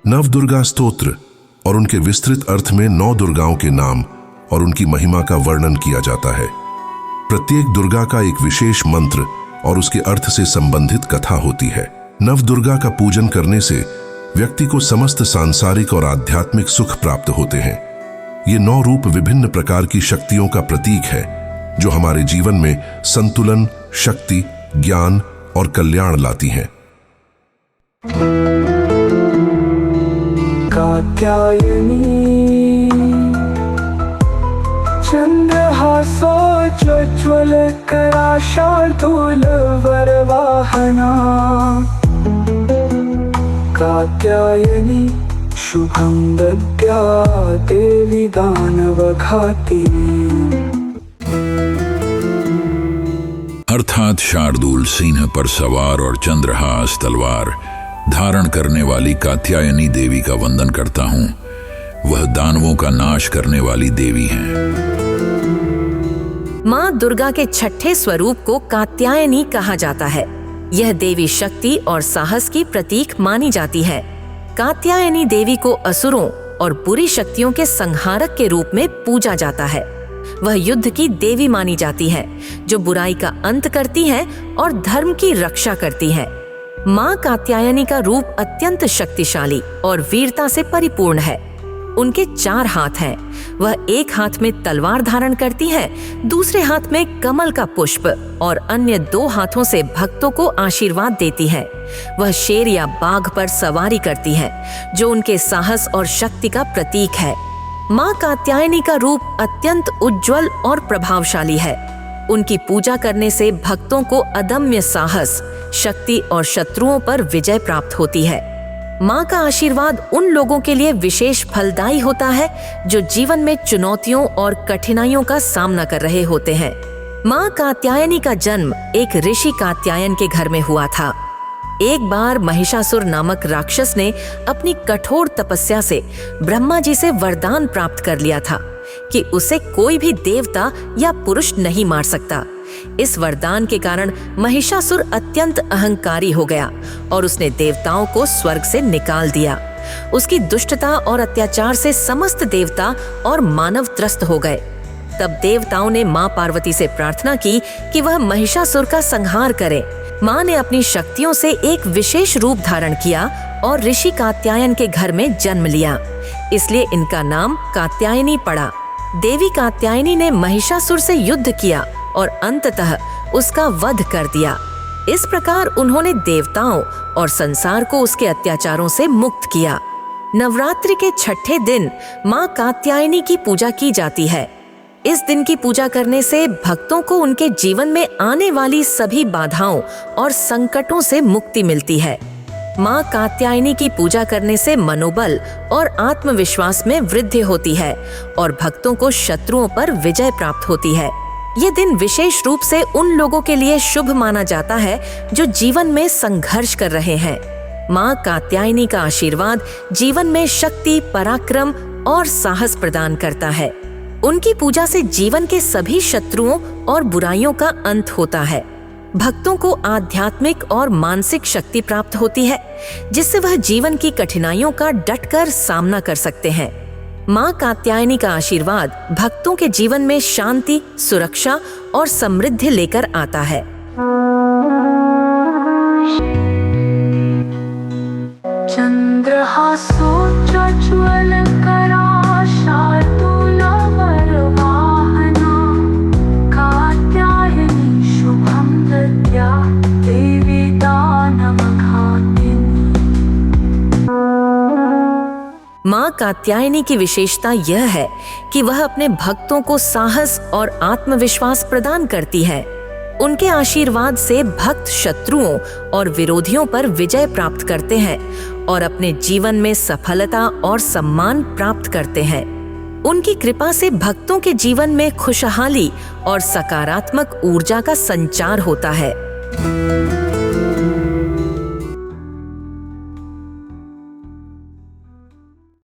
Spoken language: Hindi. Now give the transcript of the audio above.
नवदुर्गा स्तोत्र और उनके विस्तृत अर्थ में 9 दुर्गाओं के नाम और उनकी महिमा का वर्णन किया जाता है। प्रत्येक दुर्गा का एक विशेष मंत्र और उसके अर्थ से संबंधित कथा होती है। नवदुर्गा का पूजन करने से व्यक्ति को समस्त सांसारिक और आध्यात्मिक सुख प्राप्त होते हैं। ये 9 रूप विभिन्न प्रकार की शक्तियों का प्रतीक है जो हमारे जीवन में संतुलन, शक्ति, ज्ञान और कल्याण लाती हैं। कात्यायनी चंद्रहासोज्ज्वल कराशार्दूल वरवाहना। कात्यायनी शुभं दद्या देवी दानवघाती। अर्थात शार्दूल सिंह पर सवार और चंद्रहास तलवार धारण करने वाली कात्यायनी देवी का वंदन करता हूँ। वह दानवों का नाश करने वाली देवी हैं। माँ दुर्गा के छठे स्वरूप को कात्यायनी कहा जाता है। यह देवी शक्ति और साहस की प्रतीक मानी जाती है। कात्यायनी देवी को असुरों और बुरी शक्तियों के संहारक के रूप में पूजा जाता है। वह युद्ध की देवी मानी जाती है जो बुराई का अंत करती है और धर्म की रक्षा करती है। माँ कात्यायनी का रूप अत्यंत शक्तिशाली और वीरता से परिपूर्ण है। उनके 4 हाथ हैं। वह एक हाथ में तलवार धारण करती है, दूसरे हाथ में कमल का पुष्प और अन्य 2 हाथों से भक्तों को आशीर्वाद देती है। वह शेर या बाघ पर सवारी करती है जो उनके साहस और शक्ति का प्रतीक है। माँ कात्यायनी का रूप अत्यंत उज्जवल और प्रभावशाली है। उनकी पूजा करने से भक्तों को अदम्य साहस, शक्ति और शत्रुओं पर विजय प्राप्त होती है। माँ का आशीर्वाद उन लोगों के लिए विशेष फलदायी होता है जो जीवन में चुनौतियों और कठिनाइयों का सामना कर रहे होते हैं। माँ कात्यायनी का जन्म एक ऋषि कात्यायन के घर में हुआ था। एक बार महिषासुर नामक राक्षस ने अपनी कठोर तपस्या से ब्रह्मा जी से वरदान प्राप्त कर लिया था कि उसे कोई भी देवता या पुरुष नहीं मार सकता। इस वरदान के कारण महिषासुर अत्यंत अहंकारी हो गया और उसने देवताओं को स्वर्ग से निकाल दिया। उसकी दुष्टता और अत्याचार से समस्त देवता और मानव त्रस्त हो गए। तब देवताओं ने माँ पार्वती से प्रार्थना की कि वह महिषासुर का संहार करे। माँ ने अपनी शक्तियों से एक विशेष रूप धारण किया और ऋषि कात्यायन के घर में जन्म लिया, इसलिए इनका नाम कात्यायनी पड़ा। देवी कात्यायनी ने महिषासुर से युद्ध किया और अंततः उसका वध कर दिया। इस प्रकार उन्होंने देवताओं और संसार को उसके अत्याचारों से मुक्त किया। नवरात्रि के छठे दिन माँ कात्यायनी की पूजा की जाती है। इस दिन की पूजा करने से भक्तों को उनके जीवन में आने वाली सभी बाधाओं और संकटों से मुक्ति मिलती है। माँ कात्यायनी की पूजा करने से मनोबल और आत्मविश्वास में वृद्धि होती है और भक्तों को शत्रुओं पर विजय प्राप्त होती है। ये दिन विशेष रूप से उन लोगों के लिए शुभ माना जाता है जो जीवन में संघर्ष कर रहे हैं। माँ कात्यायनी का आशीर्वाद जीवन में शक्ति, पराक्रम और साहस प्रदान करता है। उनकी पूजा से जीवन के सभी शत्रुओं और बुराइयों का अंत होता है। भक्तों को आध्यात्मिक और मानसिक शक्ति प्राप्त होती है जिससे वह जीवन की कठिनाइयों का डटकर सामना कर सकते हैं। माँ कात्यायनी का आशीर्वाद भक्तों के जीवन में शांति, सुरक्षा और समृद्धि लेकर आता है। चंद्रहासोज्ज्वल कराशार्दूल वरवाहना। कात्यायनी शुभं दद्या देवी दानवघातिनी। माँ कात्यायनी की विशेषता यह है कि वह अपने भक्तों को साहस और आत्मविश्वास प्रदान करती है। उनके आशीर्वाद से भक्त शत्रुओं और विरोधियों पर विजय प्राप्त करते हैं और अपने जीवन में सफलता और सम्मान प्राप्त करते हैं। उनकी कृपा से भक्तों के जीवन में खुशहाली और सकारात्मक ऊर्जा का संचार होता है।